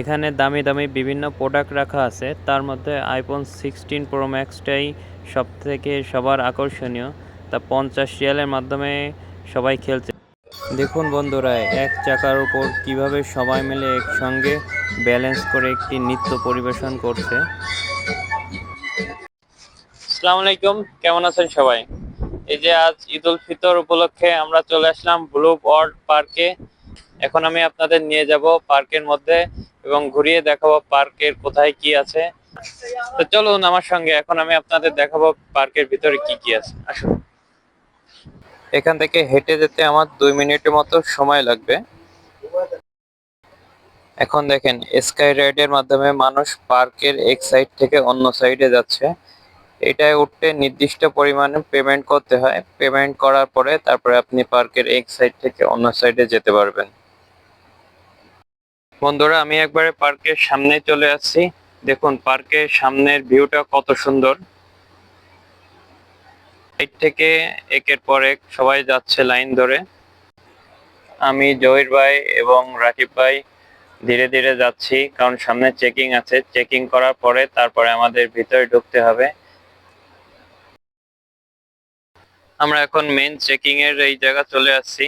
এখানে দামি দামি বিভিন্ন প্রোডাক্ট রাখা আছে, তার মধ্যে আইফোন 16 প্রো ম্যাক্সটাই সবথেকে সবার আকর্ষণীয়। তা 50 রিয়ালের মাধ্যমে সবাই খেলছে। দেখুন বন্ধুরা, এক চাকার উপর কিভাবে সবাই মিলে একসঙ্গে ব্যালেন্স করে একটি নৃত্য পরিবেশন করছে। আসসালামু আলাইকুম, কেমন আছেন সবাই? এই যে আজ ঈদ উল ফিতর উপলক্ষে আমরা চলে আসলাম ব্লু ওয়ার্ল্ড পার্কে। এখন আমি আপনাদের নিয়ে যাব পার্কের মধ্যে এবং ঘুরিয়ে দেখাবো পার্কের কোথায় কি আছে। তো চলুন আমার সঙ্গে, এখন আমি আপনাদের দেখাবো পার্কের ভিতরে কি কি আছে। আসুন। এখান থেকে হেঁটে যেতে আমার 2 মিনিটের মতো সময় লাগবে। এখন দেখেন, স্কাই রাইডের মাধ্যমে মানুষ পার্কের এক সাইড থেকে অন্য সাইডে যাচ্ছে। এটায় উঠতে নির্দিষ্ট পরিমাণে পেমেন্ট করতে হয়। পেমেন্ট করার পরে তারপরে আপনি পার্কের এক সাইড থেকে অন্য সাইডে যেতে পারবেন। বন্ধুরা, আমি একবারে পার্কের সামনে চলে আসছি। দেখুন পার্কের সামনের ভিউটা কত সুন্দর। সাইড থেকে একের পর এক সবাই যাচ্ছে লাইন ধরে। আমি জহির ভাই এবং রাকিব ভাই ধীরে ধীরে যাচ্ছি, কারণ সামনে চেকিং আছে। চেকিং করার পরে তারপরে আমাদের ভিতরে ঢুকতে হবে। আমরা এখন মেইন চেকিং এর এই জায়গা চলে আসছি।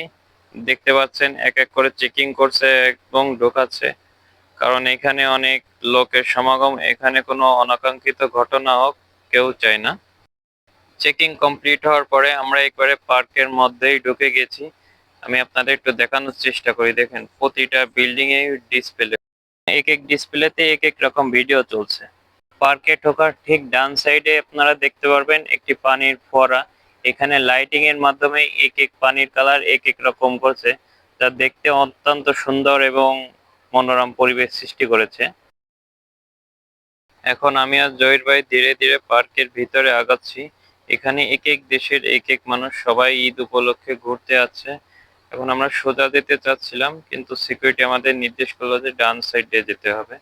দেখতে পাচ্ছেন এক এক করে চেকিং করছে এবং ঢোকাচ্ছে, কারণ এখানে অনেক লোকের সমাগম। এখানে কোনো অনাকাঙ্ক্ষিত ঘটনা হোক কেউ চায় না। চেকিং কমপ্লিট হওয়ার পরে আমরা একবারে পার্কের মধ্যেই ঢুকে গেছি। আমি আপনাদের একটু দেখানোর চেষ্টা করি। দেখেন প্রতিটা বিল্ডিং এ ডিসপ্লে, এক এক ডিসপ্লেতে এক এক রকম ভিডিও চলছে। পার্কে ঢোকার ঠিক ডান সাইডে আপনারা দেখতে পারবেন একটি পানির ফোয়ারা। এখানে লাইটিং এর মাধ্যমে এক এক পানির কালার এক এক রকম করছে, যা দেখতে অত্যন্ত সুন্দর এবং মনোরম পরিবেশ সৃষ্টি করেছে। এখন আমি আর জহির ভাই ধীরে ধীরে পার্কের ভিতরে আগাচ্ছি। এখানে এক এক দেশের এক এক মানুষ সবাই ঈদ উপলক্ষে ঘুরতে আসছে। এখন আমরা সোজা যেতে চাচ্ছিলাম, কিন্তু সিকিউরিটি আমাদের নির্দেশ করলো যে ডান সাইড দিয়ে যেতে হবে।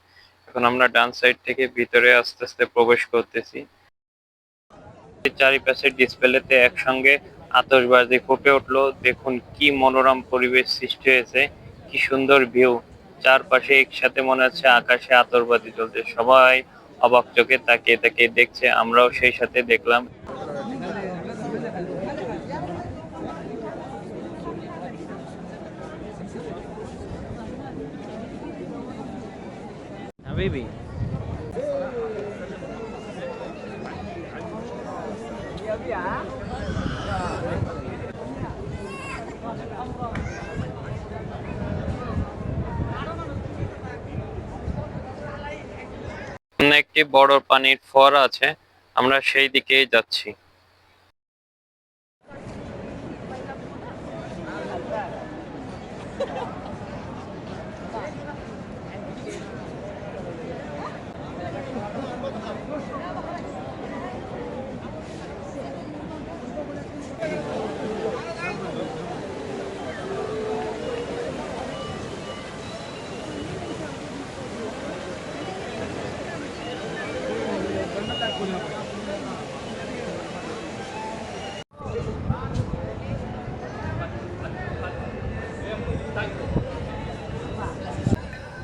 এখন আমরা ডান সাইড থেকে ভিতরে আস্তে আস্তে প্রবেশ করতেছি। চারিপাশের ডিসপ্লেতে একসঙ্গে আতশবাজি ফুটে উঠলো। দেখুন কি মনোরম পরিবেশ সৃষ্টি হয়েছে, কি সুন্দর ভিউ। চারপাশে একসাথে মনে হচ্ছে আকাশে আতশবাজি চলছে। সবাই অবাক চোখে তাকিয়ে তাকিয়ে দেখছে, আমরাও সেই সাথে দেখলাম। হাবিবি, একটি বড় পানির ফোয়ারা আছে, আমরা সেই দিকেই যাচ্ছি।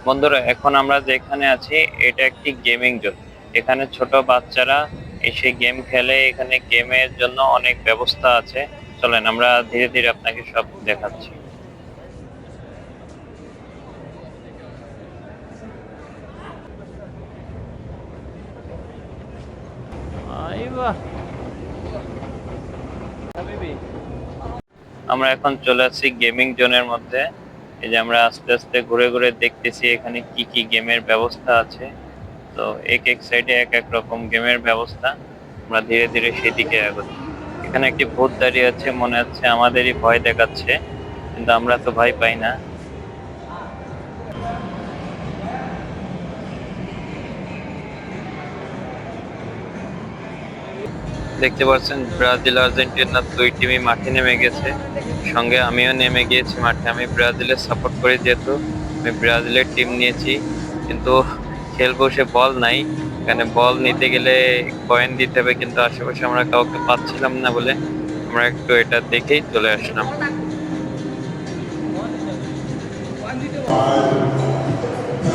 বন্ধুরা, এখন আমরা যেখানে আছি এটা একটি গেমিং জোন। এখানে ছোট বাচ্চারা এসে গেম খেলে। এখানে গেমের জন্য অনেক ব্যবস্থা আছে। চলেন আমরা ধীরে ধীরে আপনাকে সব দেখাচ্ছি। আমরা এখন চলে আসছি গেমিং জোনের মধ্যে। এই যে আমরা আস্তে আস্তে ঘুরে ঘুরে দেখতেছি এখানে কি কি গেমের ব্যবস্থা আছে। তো এক এক সাইডে এক এক রকম গেমের ব্যবস্থা। আমরা ধীরে ধীরে সেদিকে এগোচ্ছি। এখানে একটি ভূত দাঁড়িয়ে আছে, মনে হচ্ছে আমাদেরই ভয় দেখাচ্ছে, কিন্তু আমরা তো ভয় পাই না। দেখতে পাচ্ছেন ব্রাজিল আর্জেন্টিনা দুই টিমই মাঠে নেমে গেছে। সঙ্গে আমিও নেমে গিয়েছি মাঠে। আমি ব্রাজিলের সাপোর্ট করি, যেহেতু আমি ব্রাজিলের টিম নিয়েছি। কিন্তু খেলবো, সে বল নাই। এখানে বল নিতে গেলে কয়েন দিতে হবে, কিন্তু আশেপাশে আমরা কাউকে পাচ্ছিলাম না বলে আমরা একটু এটা দেখেই চলে আসলাম।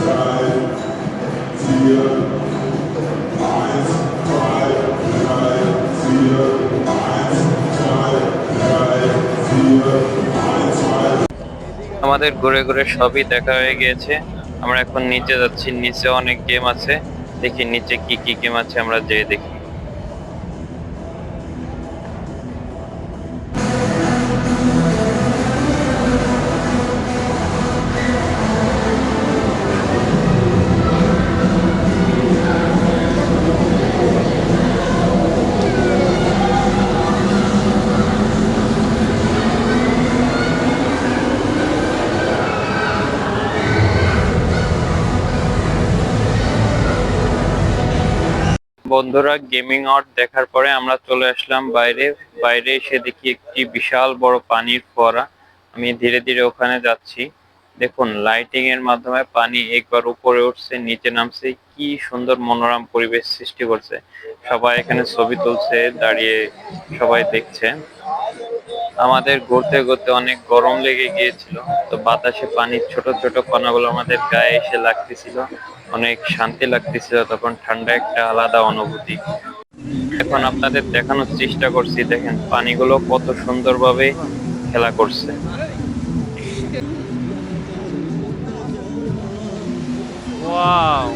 Five, আমাদের ঘুরে ঘুরে সবই দেখা হয়ে গিয়েছে। আমরা এখন নিচে যাচ্ছি, নিচে অনেক গেম আছে। দেখি নিচে কি কি গেম আছে, আমরা যেয়ে দেখি। বন্ধুরা, গেমিং আউট দেখার পরে আমরা চলে আসলাম বাইরে। বাইরে এসে দেখি একটি বিশাল বড় পানির ফোয়ারা। আমি ধীরে ধীরে ওখানে যাচ্ছি। দেখুন, লাইটিং এর মাধ্যমে পানি একবার উপরে উঠছে, নিচে নামছে, কি সুন্দর মনোরম পরিবেশ সৃষ্টি করছে। সবাই এখানে ছবি তুলছে দাঁড়িয়ে, সবাই দেখছে। আমাদের ঘুরতে ঘুরতে অনেক গরম লেগে গিয়েছিল, তো বাতাসে পানির ছোট ছোট কণাগুলো আমাদের গায়ে এসে লাগতেছিল, অনেক শান্তি লাগতেছিল। তখন ঠান্ডা একটা আলাদা অনুভূতি। এখন আপনাদের দেখানোর চেষ্টা করছি, দেখেন পানিগুলো কত সুন্দরভাবে খেলা করছে। ওয়াও!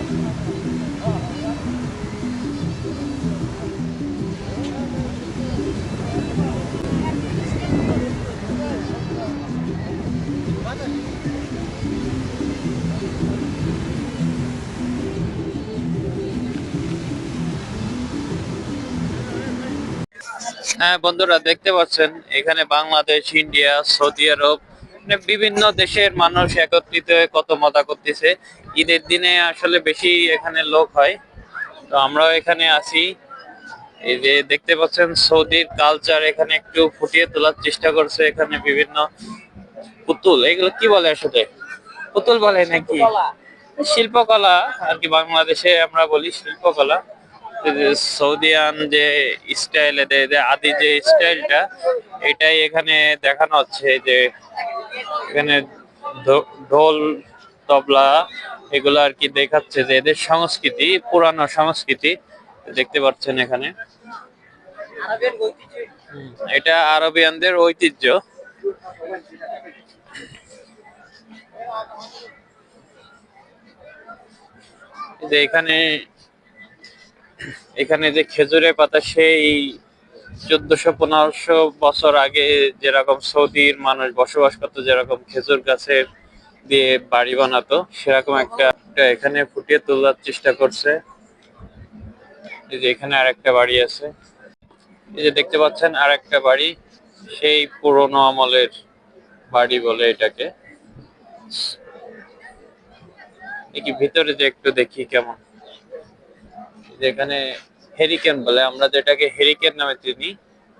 হ্যাঁ বন্ধুরা, দেখতে পাচ্ছেন এখানে বাংলাদেশ, ইন্ডিয়া, সৌদি আরব, মানে বিভিন্ন দেশের মানুষ একত্রিত হয়ে কত মজা করতেছে। ঈদের দিনে আসলে বেশি এখানে লোক হয়, তো আমরাও এখানে আছি। এই যে দেখতে পাচ্ছেন সৌদির কালচার এখানে একটু ফুটিয়ে তোলার চেষ্টা করছে। এখানে বিভিন্ন পুতুল, এগুলো কি বলে আসলে, পুতুল বলে নাকি শিল্পকলা আর কি, বাংলাদেশে আমরা বলি শিল্পকলা। এই যে সৌদিয়ান যে স্টাইল, এদের যে আদি যে স্টাইলটা, এটাই এখানে দেখানো হচ্ছে। যে এখানে ঢোল, তবলা, এগুলো আর কি দেখাচ্ছে যে এদের সংস্কৃতি, পুরানো সংস্কৃতি দেখতে পাচ্ছেন এখানে। এটা আরবিয়ানদের ঐতিহ্য। যে এখানে এখানে যে খেজুরের পাতা, সেই 1400-1500 বছর আগে যেরকম সৌদির মানুষ বসবাস করতো, যেরকম খেজুর গাছের দিয়ে বাড়ি বানাতো, সেরকম একটা এখানে ফুটিয়ে তোলার চেষ্টা করছে। এই যে এখানে আরেকটা বাড়ি আছে, এই যে দেখতে পাচ্ছেন আরেকটা বাড়ি, সেই পুরোনো আমলের বাড়ি বলে এটাকে। দেখি ভিতরে যে একটু দেখি কেমন। যেখানে হেরিকেন বলে, আমরা যেটাকে হেরিকেন নামে চিনি,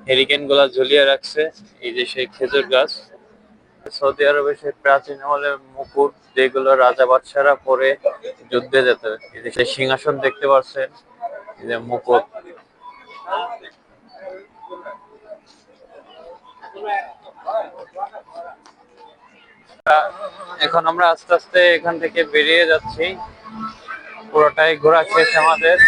হেরিকেন গুলা ঝুলিয়ে রাখছে। এই যে সেই খেজুর গাছ। সৌদি আরবে সেই প্রাচীন আমলের মুকুট, যেগুলো রাজা বাদশারা পরে যুদ্ধে যেত। এই যে সেই সিংহাসন দেখতে পাচ্ছেন, এই যে মুকুট। এখন আমরা আস্তে আস্তে এখান থেকে বেরিয়ে যাচ্ছি, পুরোটাই ঘোরা শেষ আমাদের।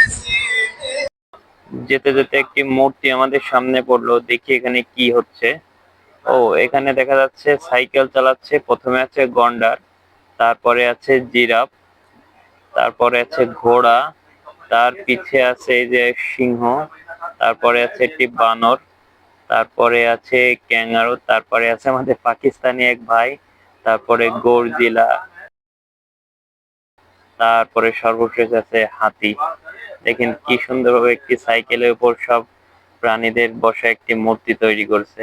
যেতে যেতে একটি মূর্তি আমাদের সামনে পড়লো, দেখি এখানে কি হচ্ছে। ও, এখানে দেখা যাচ্ছে সাইকেল চালাচ্ছে। প্রথমে আছে গন্ডার, তারপরে আছে জিরাফ, তারপরে আছে ঘোড়া, তার পিছে আছে এই যে সিংহ, তারপরে আছে একটি বানর, তারপরে আছে ক্যাঙ্গারু, তারপরে আছে আমাদের পাকিস্তানি এক ভাই, তারপরে গরজিলা, তারপরে সর্বশেষ আছে হাতি। দেখেন কি সুন্দরভাবে একটি সাইকেলের উপর সব প্রাণীদের বসে একটি মূর্তি তৈরি করছে।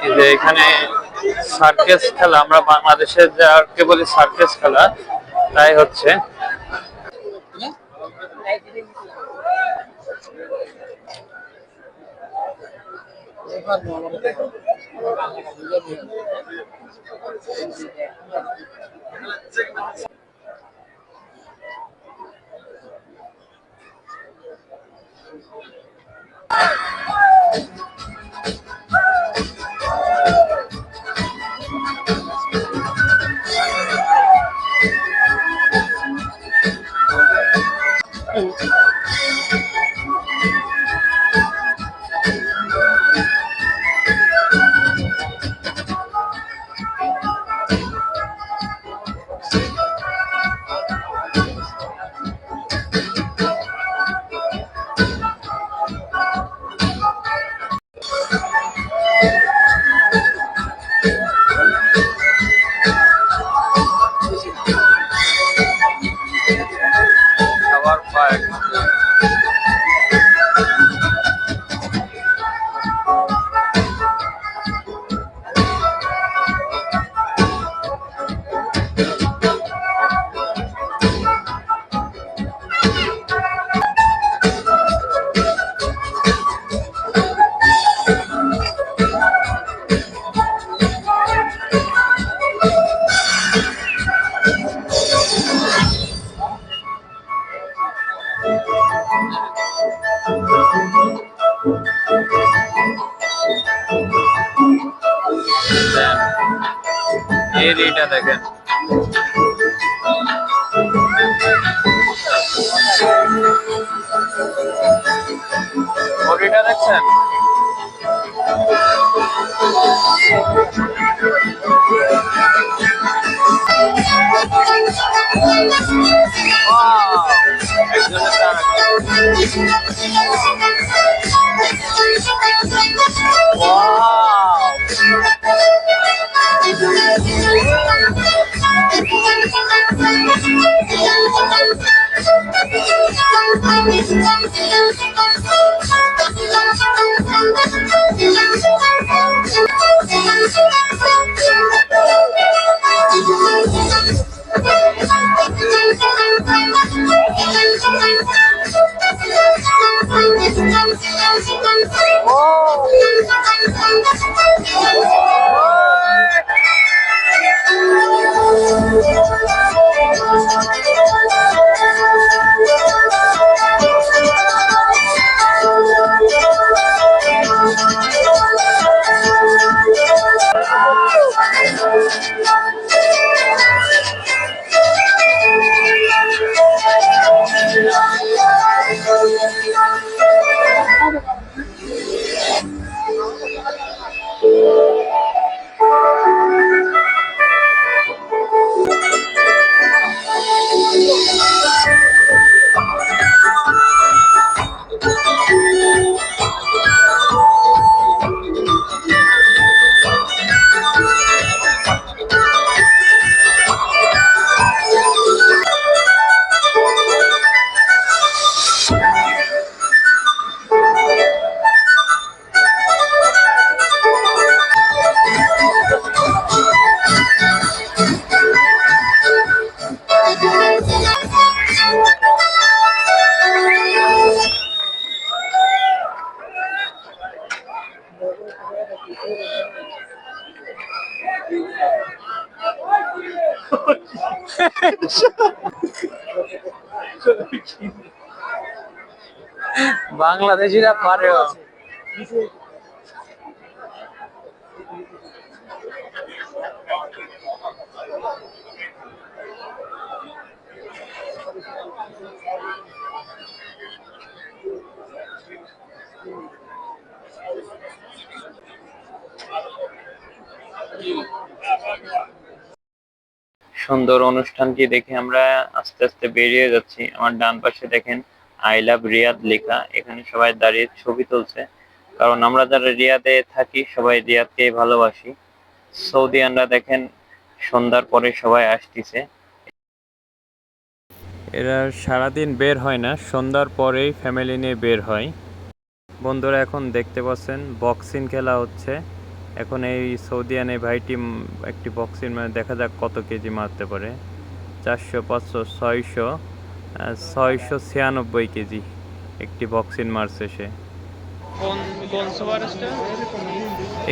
এই যে এখানে সার্কাস খেলা, আমরা বাংলাদেশে যাকে বলি সার্কাস খেলা, তাই হচ্ছে। খাবার পার্ক। এরিয়াটা দেখেন, বডিটা দেখছেন? একজনের তার বাংলাদেশিরা পারেও। সুন্দর অনুষ্ঠানটি দেখে আমরা আস্তে আস্তে বেরিয়ে যাচ্ছি। আমার ডান পাশে দেখেন আই লাভ রিয়াদ লেখা, এখানে সবাই দাঁড়িয়ে ছবি তুলছে, কারণ আমরা যারা রিয়াদে থাকি সবাই রিয়াদকে ভালোবাসি। সৌদিয়ানরা দেখেন সন্ধ্যার পরে সবাই আসতেছে। এরা সারাদিন বের হয় না, সন্ধ্যার পরেই ফ্যামিলি নিয়ে বের হয়। বন্ধুরা এখন দেখতে পাচ্ছেন বক্সিং খেলা হচ্ছে। এখন এই সৌদিয়ান এই ভাইটি একটি বক্সিং মানে দেখা যাক কত কেজি মারতে পারে। 400, 500, 600, 696 কেজি একটি বক্সিং মারছে সে।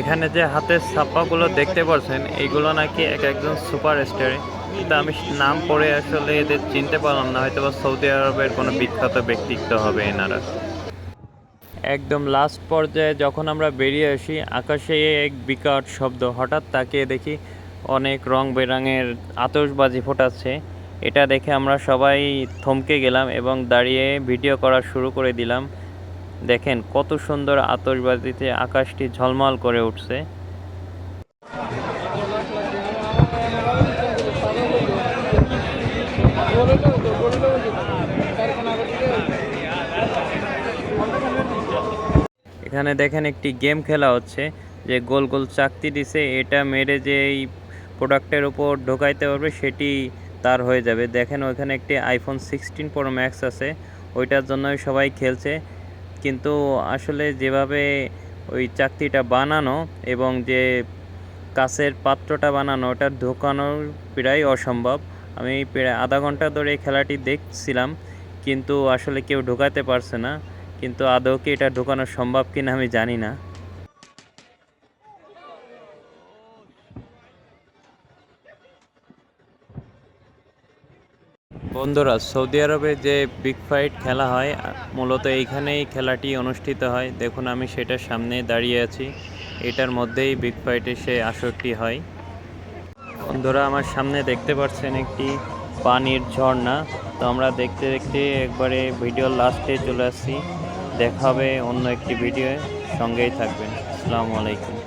এখানে যে হাতের ছাপ্পাগুলো দেখতে পাচ্ছেন এইগুলো নাকি একজন সুপার স্টার, কিন্তু আমি নাম পড়ে আসলে এদের চিনতে পারলাম না, হয়তো বা সৌদি আরবের কোনো বিখ্যাত ব্যক্তিত্ব হবে এনারা। একদম লাস্ট পর্যায়ে যখন আমরা বেরিয়ে আসি, আকাশে এক বিকট শব্দ, হঠাৎ তাকিয়ে দেখি অনেক রং বেরঙের আতশবাজি ফোটাচ্ছে। এটা দেখে আমরা সবাই থমকে গেলাম এবং দাঁড়িয়ে ভিডিও করা শুরু করে দিলাম। দেখেন কত সুন্দর আতশবাজিতে আকাশটি ঝলমল করে উঠছে। এখানে দেখেন একটি গেম খেলা হচ্ছে, যে গোল গোল চাকতি দিছে, এটা মেরে যে এই প্রোডাক্টের উপর ঢোকাইতে পারবে সেটি তার হয়ে যাবে। দেখেন ওইখানে একটি আইফোন 16 প্রো ম্যাক্স আছে, ওইটার জন্যই সবাই খেলছে। কিন্তু আসলে যেভাবে ওই চাকতিটা বানানো এবং যে কাচের পাত্রটা বানানো, ওটা ঢোকানো প্রায় অসম্ভব। আমি প্রায় আধা ঘন্টা ধরে এই খেলাটি দেখছিলাম, কিন্তু আসলে কেউ ঢোকাতে পারছে না। কিন্তু আদৌ কি এটা ঢোকানো সম্ভব কিনা আমি জানি না। বন্ধুরা, সৌদি আরবে যে বিগ ফাইট খেলা হয় মূলত এইখানেই খেলাটি অনুষ্ঠিত হয়। দেখুন আমি সেটার সামনে দাঁড়িয়ে আছি, এটার মধ্যেই বিগ ফাইটে সে আসরটি হয়। বন্ধুরা, আমার সামনে দেখতে পাচ্ছেন একটি পানির ঝর্ণা। তো আমরা দেখতে দেখতে একবারে ভিডিওর লাস্টে চলে আসছি। দেখা হবে অন্য একটি ভিডিওয়ে, সঙ্গেই থাকবেন। আসসালামু আলাইকুম।